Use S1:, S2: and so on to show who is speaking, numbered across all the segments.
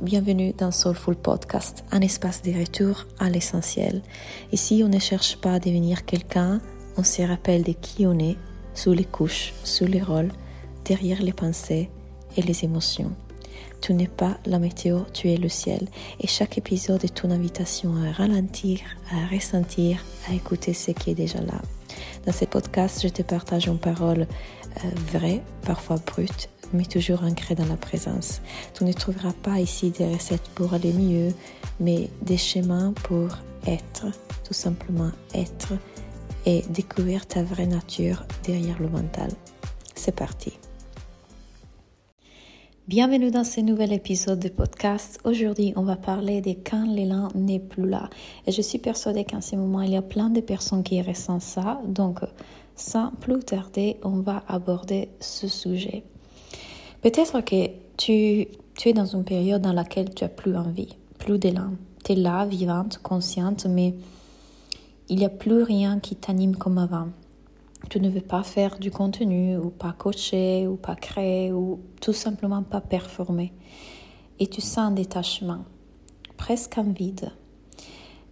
S1: bienvenue dans Soulful Podcast, un espace de retour à l'essentiel. Ici, on ne cherche pas à devenir quelqu'un, on se rappelle de qui on est, sous les couches, sous les rôles, derrière les pensées et les émotions. Tu n'es pas la météo, tu es le ciel. Et chaque épisode est une invitation à ralentir, à ressentir, à écouter ce qui est déjà là. Dans ce podcast, je te partage une parole vraie, parfois brute, mais toujours ancrée dans la présence. Tu ne trouveras pas ici des recettes pour aller mieux, mais des chemins pour être, tout simplement être, et découvrir ta vraie nature derrière le mental. C'est parti. Bienvenue dans ce nouvel épisode de podcast. Aujourd'hui, on va parler de quand l'élan n'est plus là. Et je suis persuadée qu'en ce moment, il y a plein de personnes qui ressentent ça. Donc, sans plus tarder, on va aborder ce sujet. Peut-être que tu es dans une période dans laquelle tu n'as plus envie, plus d'élan. Tu es là, vivante, consciente, mais il n'y a plus rien qui t'anime comme avant. Tu ne veux pas faire du contenu, ou pas coacher, ou pas créer, ou tout simplement pas performer. Et tu sens un détachement, presque un vide.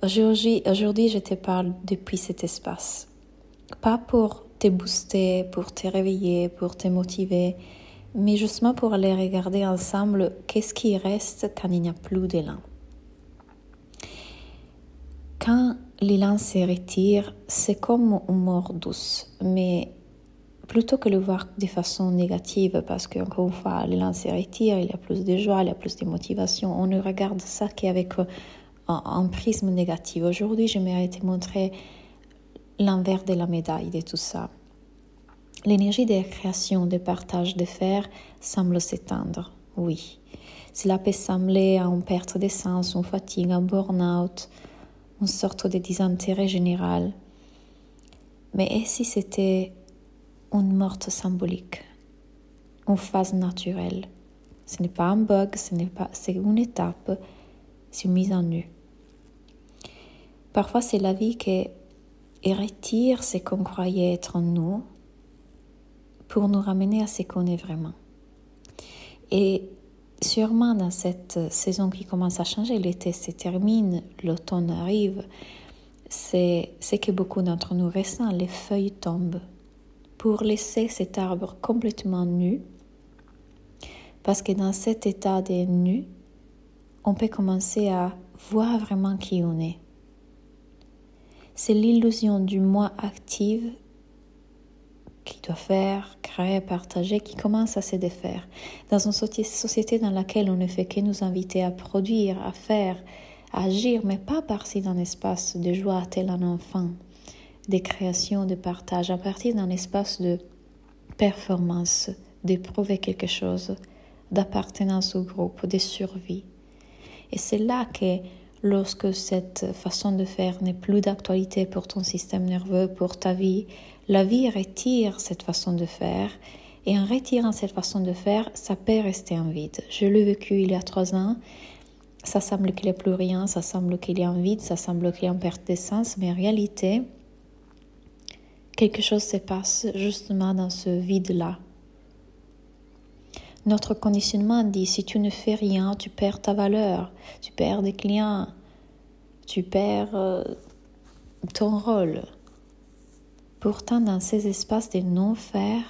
S1: Aujourd'hui, je te parle depuis cet espace. Pas pour te booster, pour te réveiller, pour te motiver, mais justement pour aller regarder ensemble qu'est-ce qui reste quand il n'y a plus d'élan. Quand l'élan se retire, c'est comme une mort douce, mais plutôt que le voir de façon négative, parce qu'encore une fois, l'élan se retire, il y a plus de joie, il y a plus de motivation, on ne regarde ça qu'avec un prisme négatif. Aujourd'hui, j'aimerais te montrer l'envers de la médaille de tout ça. L'énergie de création, de partage, de faire semble s'éteindre, oui. Cela peut sembler à une perte de sens, une fatigue, un burn-out, une sorte de désintérêt général. Mais et si c'était une mort symbolique, une phase naturelle? Ce n'est pas un bug, c'est une étape, c'est une mise en nu. Parfois, c'est la vie qui retire ce qu'on croyait être en nous pour nous ramener à ce qu'on est vraiment. Et sûrement dans cette saison qui commence à changer, l'été se termine, l'automne arrive, c'est ce que beaucoup d'entre nous ressentent, les feuilles tombent pour laisser cet arbre complètement nu, parce que dans cet état de nu, on peut commencer à voir vraiment qui on est. C'est l'illusion du moi active qui doit faire, créer, partager, qui commence à se défaire. Dans une société dans laquelle on ne fait que nous inviter à produire, à faire, à agir, mais pas partir d'un espace de joie tel un enfant, de création, de partage, à partir d'un espace de performance, d'éprouver quelque chose, d'appartenance au groupe, de survie. Et c'est là que lorsque cette façon de faire n'est plus d'actualité pour ton système nerveux, pour ta vie, la vie retire cette façon de faire. Et en retirant cette façon de faire, ça peut rester un vide. Je l'ai vécu il y a 3 ans. Ça semble qu'il n'y a plus rien, ça semble qu'il y a un vide, ça semble qu'il y a une perte d'essence. Mais en réalité, quelque chose se passe justement dans ce vide-là. Notre conditionnement dit, si tu ne fais rien, tu perds ta valeur, tu perds des clients, tu perds ton rôle. Pourtant, dans ces espaces de non-faire,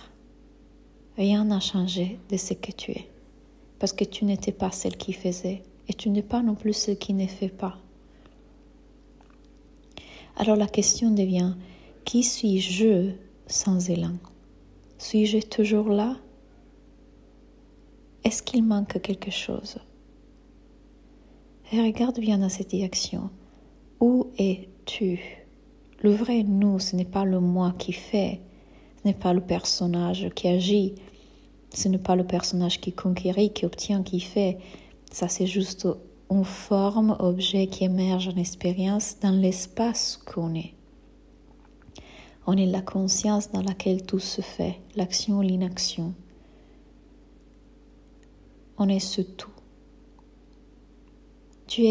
S1: rien n'a changé de ce que tu es. Parce que tu n'étais pas celle qui faisait, et tu n'es pas non plus celle qui ne fait pas. Alors la question devient, qui suis-je sans élan? Suis-je toujours là? Est-ce qu'il manque quelque chose? Et regarde bien dans cette direction. Où es-tu? Le vrai nous, ce n'est pas le moi qui fait, ce n'est pas le personnage qui agit, ce n'est pas le personnage qui conquérit, qui obtient, qui fait. Ça, c'est juste une forme, objet qui émerge en expérience dans l'espace qu'on est. On est la conscience dans laquelle tout se fait, l'action ou l'inaction. On est ce tout.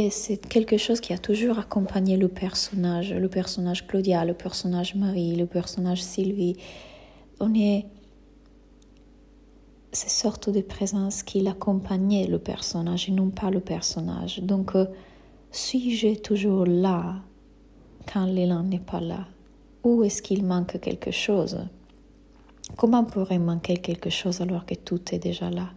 S1: C'est quelque chose qui a toujours accompagné le personnage Claudia, le personnage Marie, le personnage Sylvie. ces sortes de présences qui accompagnaient le personnage et non pas le personnage. Donc, suis-je toujours là quand l'élan n'est pas là? Ou est-ce qu'il manque quelque chose? Comment pourrait manquer quelque chose alors que tout est déjà là?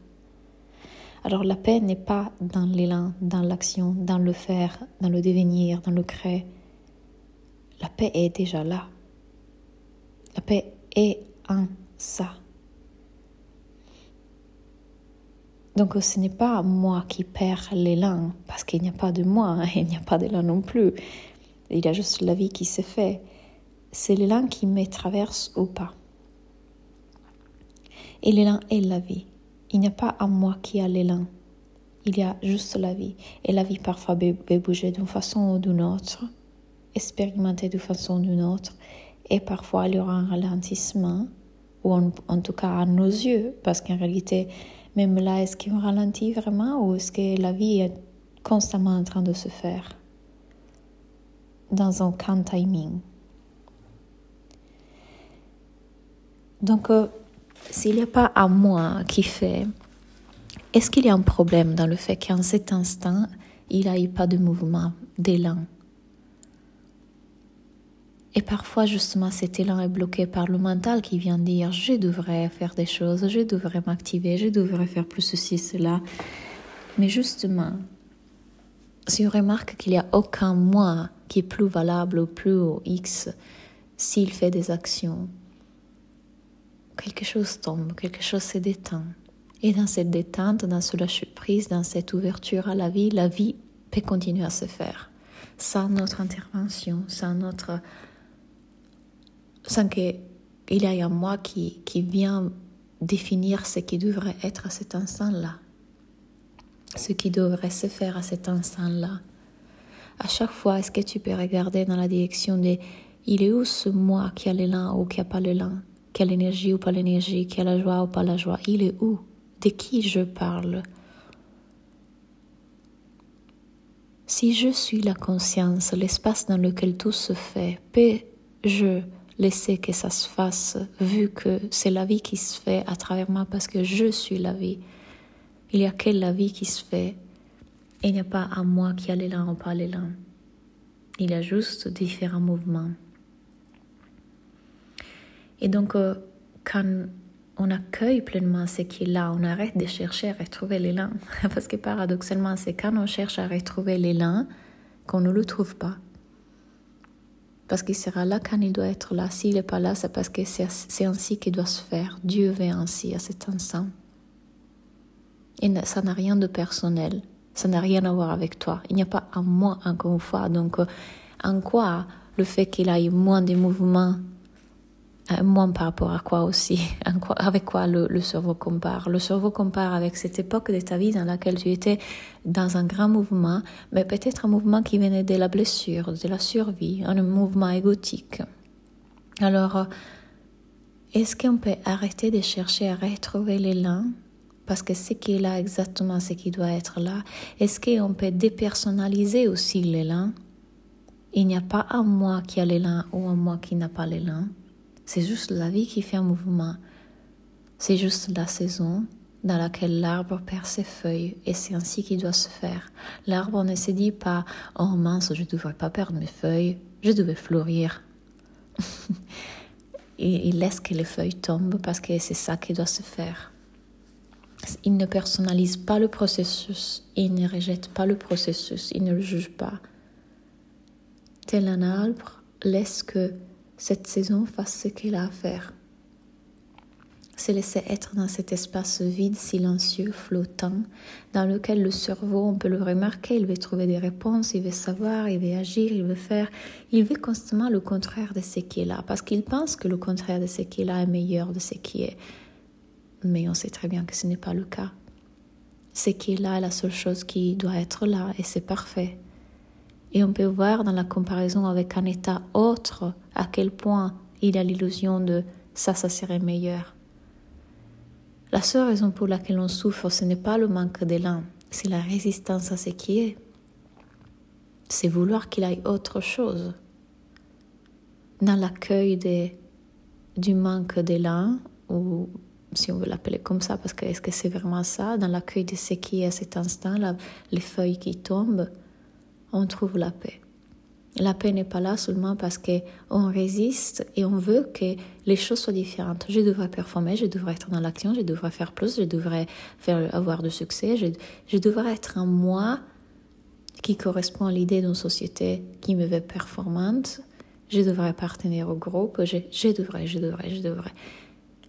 S1: Alors la paix n'est pas dans l'élan, dans l'action, dans le faire, dans le devenir, dans le créer. La paix est déjà là. La paix est en ça. Donc ce n'est pas moi qui perds l'élan, parce qu'il n'y a pas de moi, il n'y a pas d'élan non plus. Il y a juste la vie qui se fait. C'est l'élan qui me traverse ou pas. Et l'élan est la vie. Il n'y a pas à moi qui a l'élan. Il y a juste la vie. Et la vie parfois peut bouger d'une façon ou d'une autre, expérimenter d'une façon ou d'une autre. Et parfois il y aura un ralentissement, ou en tout cas à nos yeux, parce qu'en réalité, même là, est-ce qu'on ralentit vraiment ou est-ce que la vie est constamment en train de se faire dans un calm timing? Donc, s'il n'y a pas à moi qui fait, est-ce qu'il y a un problème dans le fait qu'en cet instant, il n'y ait pas de mouvement, d'élan? Et parfois, justement, cet élan est bloqué par le mental qui vient dire « je devrais faire des choses, je devrais m'activer, je devrais faire plus ceci, cela ». Mais justement, si on remarque qu'il n'y a aucun moi qui est plus valable ou plus au X s'il fait des actions, quelque chose tombe, quelque chose se détend. Et dans cette détente, dans ce lâcher-prise, dans cette ouverture à la vie peut continuer à se faire. Sans notre intervention, sans qu'il y ait un moi qui vient définir ce qui devrait être à cet instant-là. Ce qui devrait se faire à cet instant-là. À chaque fois, est-ce que tu peux regarder dans la direction de il est où ce moi qui a l'élan ou qui n'a pas l'élan? Qui a l'énergie ou pas l'énergie? Qui a la joie ou pas la joie? Il est où? De qui je parle? Si je suis la conscience, l'espace dans lequel tout se fait, peux-je laisser que ça se fasse, vu que c'est la vie qui se fait à travers moi parce que je suis la vie. Il n'y a que la vie qui se fait. Et il n'y a pas à moi qui a l'élan ou pas l'élan. Il y a juste différents mouvements. Et donc, quand on accueille pleinement ce qui est là, on arrête de chercher à retrouver l'élan. Parce que paradoxalement, c'est quand on cherche à retrouver l'élan qu'on ne le trouve pas. Parce qu'il sera là quand il doit être là. S'il n'est pas là, c'est parce que c'est ainsi qu'il doit se faire. Dieu veut ainsi à cet instant. Et ça n'a rien de personnel. Ça n'a rien à voir avec toi. Il n'y a pas un moi encore une fois. Donc, en quoi le fait qu'il ait moins de mouvements, moins par rapport à quoi aussi, avec quoi le cerveau compare? Le cerveau compare avec cette époque de ta vie dans laquelle tu étais dans un grand mouvement, mais peut-être un mouvement qui venait de la blessure, de la survie, un mouvement égotique. Alors, est-ce qu'on peut arrêter de chercher à retrouver l'élan? Parce que ce qui est là exactement ce qui doit être là. Est-ce qu'on peut dépersonnaliser aussi l'élan? Il n'y a pas un moi qui a l'élan ou un moi qui n'a pas l'élan. C'est juste la vie qui fait un mouvement. C'est juste la saison dans laquelle l'arbre perd ses feuilles et c'est ainsi qu'il doit se faire. L'arbre ne se dit pas « Oh mince, je ne devrais pas perdre mes feuilles, je devais fleurir. » Il laisse que les feuilles tombent parce que c'est ça qui doit se faire. Il ne personnalise pas le processus, il ne rejette pas le processus, il ne le juge pas. Tel un arbre, laisse que cette saison fasse ce qu'elle a à faire. Se laisser être dans cet espace vide, silencieux, flottant, dans lequel le cerveau, on peut le remarquer, il veut trouver des réponses, il veut savoir, il veut agir, il veut faire. Il veut constamment le contraire de ce qui est là, parce qu'il pense que le contraire de ce qui est là est meilleur de ce qui est. Mais on sait très bien que ce n'est pas le cas. Ce qui est là est la seule chose qui doit être là, et c'est parfait. Et on peut voir dans la comparaison avec un état autre à quel point il y a l'illusion de ça serait meilleur. La seule raison pour laquelle on souffre, ce n'est pas le manque d'élan, c'est la résistance à ce qui est. C'est vouloir qu'il aille autre chose. Dans l'accueil du manque d'élan ou si on veut l'appeler comme ça, parce que est-ce que c'est vraiment ça? Dans l'accueil de ce qui est à cet instant, là, les feuilles qui tombent, on trouve la paix. La paix n'est pas là seulement parce qu'on résiste et on veut que les choses soient différentes. Je devrais performer, je devrais être dans l'action, je devrais faire plus, je devrais avoir du succès, je devrais être un moi qui correspond à l'idée d'une société qui me veut performante. Je devrais appartenir au groupe, je devrais.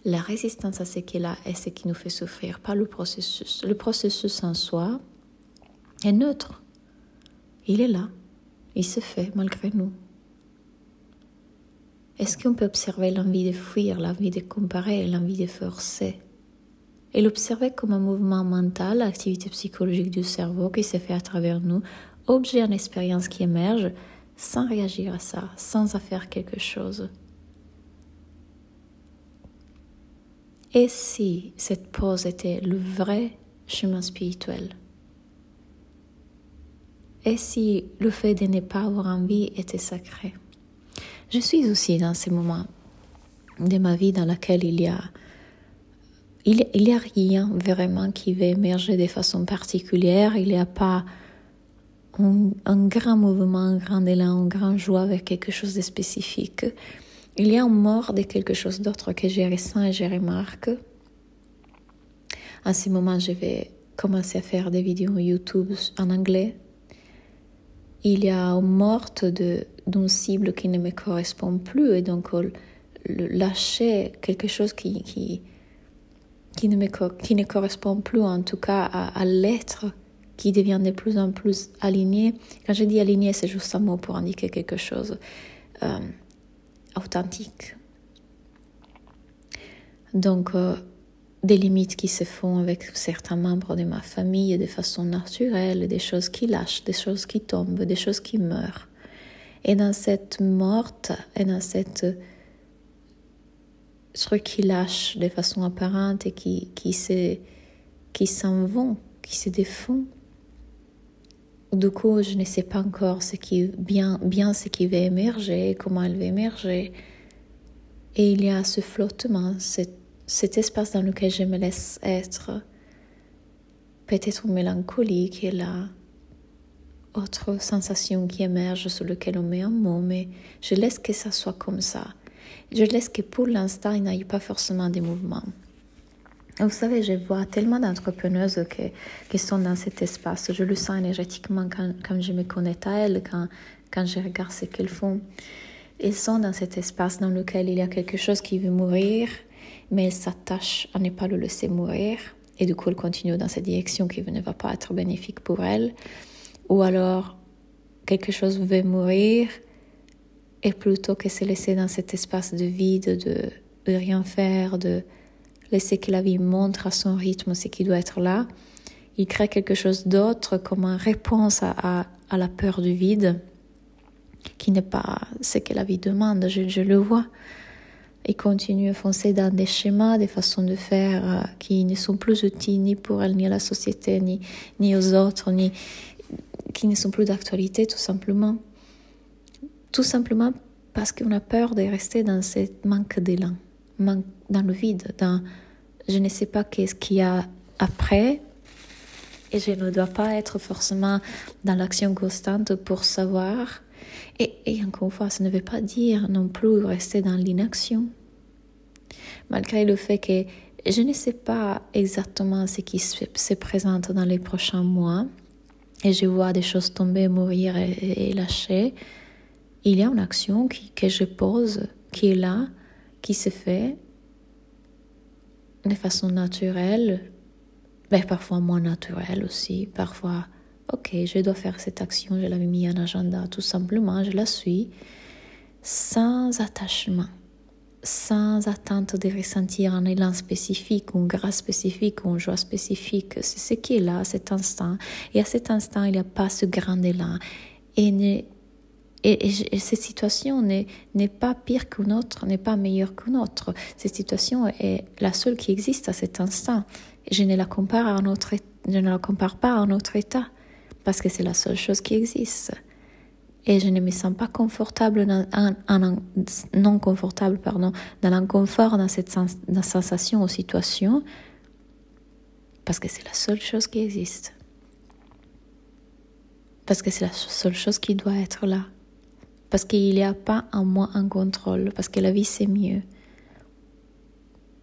S1: La résistance à ce qui est là est ce qui nous fait souffrir, pas le processus. Le processus en soi est neutre. Il est là. Il se fait malgré nous. Est-ce qu'on peut observer l'envie de fuir, l'envie de comparer, l'envie de forcer et l'observer comme un mouvement mental, activité psychologique du cerveau qui se fait à travers nous, objet en expérience qui émerge, sans réagir à ça, sans en faire quelque chose. Et si cette pause était le vrai chemin spirituel? Et si le fait de ne pas avoir envie était sacré? Je suis aussi dans ces moments de ma vie dans lesquels il y a rien vraiment qui va émerger de façon particulière. Il n'y a pas un grand mouvement, un grand élan, une grande joie avec quelque chose de spécifique. Il y a un mort de quelque chose d'autre que je ressens et je remarque. En ce moment, je vais commencer à faire des vidéos YouTube en anglais. Il y a une morte d'une cible qui ne me correspond plus et donc lâcher quelque chose qui ne correspond plus en tout cas à l'être qui devient de plus en plus aligné. Quand je dis aligné, c'est juste un mot pour indiquer quelque chose authentique. Donc des limites qui se font avec certains membres de ma famille de façon naturelle, des choses qui lâchent, des choses qui tombent, des choses qui meurent. Et dans cette morte, et dans cette truc qui lâche de façon apparente et qui s'en vont, qui se défont, du coup, je ne sais pas encore ce qui ce qui va émerger, comment elle va émerger. Et il y a ce flottement, cet espace dans lequel je me laisse être, peut-être une mélancolie qui est là, autre sensation qui émerge sur laquelle on met un mot, mais je laisse que ça soit comme ça. Je laisse que pour l'instant, il n'y ait pas forcément de mouvement. Vous savez, je vois tellement d'entrepreneuses qui sont dans cet espace. Je le sens énergétiquement quand je me connecte à elles, quand je regarde ce qu'elles font. Elles sont dans cet espace dans lequel il y a quelque chose qui veut mourir, mais elles s'attachent à ne pas le laisser mourir. Et du coup, elles continuent dans cette direction qui ne va pas être bénéfique pour elles. Ou alors, quelque chose veut mourir, et plutôt que se laisser dans cet espace de vide, de rien faire, de laisser que la vie montre à son rythme ce qui doit être là, il crée quelque chose d'autre comme une réponse à la peur du vide, qui n'est pas ce que la vie demande, je le vois. Il continue à foncer dans des schémas, des façons de faire qui ne sont plus utiles ni pour elle, ni à la société, ni aux autres, qui ne sont plus d'actualité, tout simplement. Tout simplement parce qu'on a peur de rester dans ce manque d'élan, dans le vide, dans je ne sais pas qu'est-ce qu'il y a après, et je ne dois pas être forcément dans l'action constante pour savoir. Et encore une fois, ça ne veut pas dire non plus rester dans l'inaction. Malgré le fait que je ne sais pas exactement ce qui se présente dans les prochains mois, et je vois des choses tomber, mourir et lâcher, il y a une action que je pose, qui est là, qui se fait de façon naturelle, mais parfois moins naturelle aussi. Parfois, ok, je dois faire cette action, je l'avais mis en agenda, tout simplement, je la suis, sans attachement, sans attente de ressentir un élan spécifique, une grâce spécifique, une joie spécifique. C'est ce qui est là, à cet instant. Et à cet instant, il n'y a pas ce grand élan. Et cette situation n'est pas pire qu'une autre, n'est pas meilleure qu'une autre. Cette situation est la seule qui existe à cet instant. Je ne la compare pas à un autre état, parce que c'est la seule chose qui existe. et je ne me sens pas confortable non confortable dans l'inconfort dans cette sensation ou situation, parce que c'est la seule chose qui existe. Parce que c'est la seule chose qui doit être là. Parce qu'il n'y a pas en moi un contrôle, parce que la vie c'est mieux.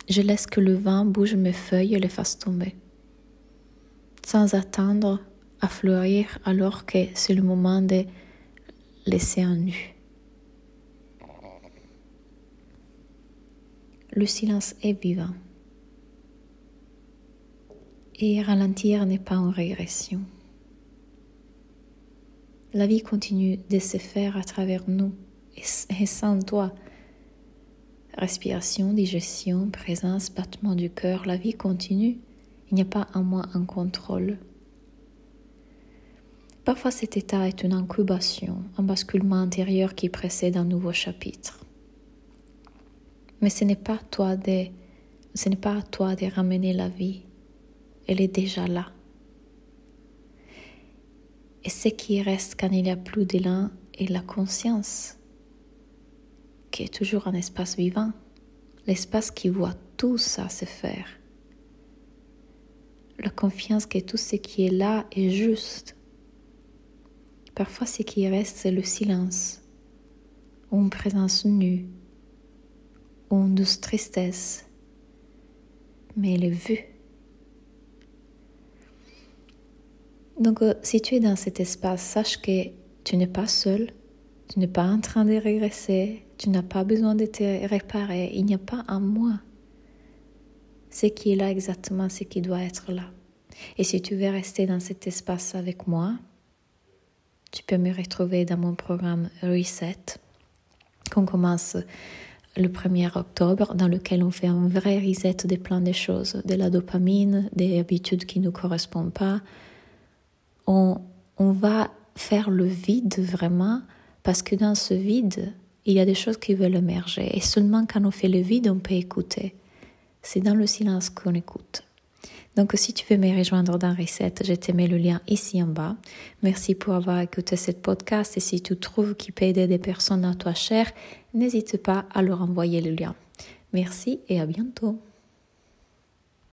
S1: Je laisse que le vent bouge mes feuilles et les fasse tomber, sans attendre à fleurir alors que c'est le moment de laisser en nu. Le silence est vivant. Et ralentir n'est pas en régression. La vie continue de se faire à travers nous et sans toi. Respiration, digestion, présence, battement du cœur, la vie continue. Il n'y a pas en moi un contrôle. Parfois cet état est une incubation, un basculement intérieur qui précède un nouveau chapitre. Mais ce n'est pas à toi de ramener la vie. Elle est déjà là. Et ce qui reste quand il n'y a plus d'élan est la conscience, qui est toujours un espace vivant, l'espace qui voit tout ça se faire. La confiance que tout ce qui est là est juste. Parfois, ce qui reste, c'est le silence, ou une présence nue, ou une douce tristesse. Mais elle est vue. Donc, si tu es dans cet espace, sache que tu n'es pas seul, tu n'es pas en train de régresser, tu n'as pas besoin de te réparer, il n'y a pas un moi. Ce qui est là exactement, ce qui doit être là. Et si tu veux rester dans cet espace avec moi, tu peux me retrouver dans mon programme Reset, qu'on commence le 1er octobre, dans lequel on fait un vrai reset de plein de choses, de la dopamine, des habitudes qui ne nous correspondent pas. On va faire le vide vraiment, parce que dans ce vide, il y a des choses qui veulent émerger. Et seulement quand on fait le vide, on peut écouter. C'est dans le silence qu'on écoute. Donc, si tu veux me rejoindre dans Reset, je te mets le lien ici en bas. Merci pour avoir écouté ce podcast. Et si tu trouves qu'il peut aider des personnes à toi chères, n'hésite pas à leur envoyer le lien. Merci et à bientôt.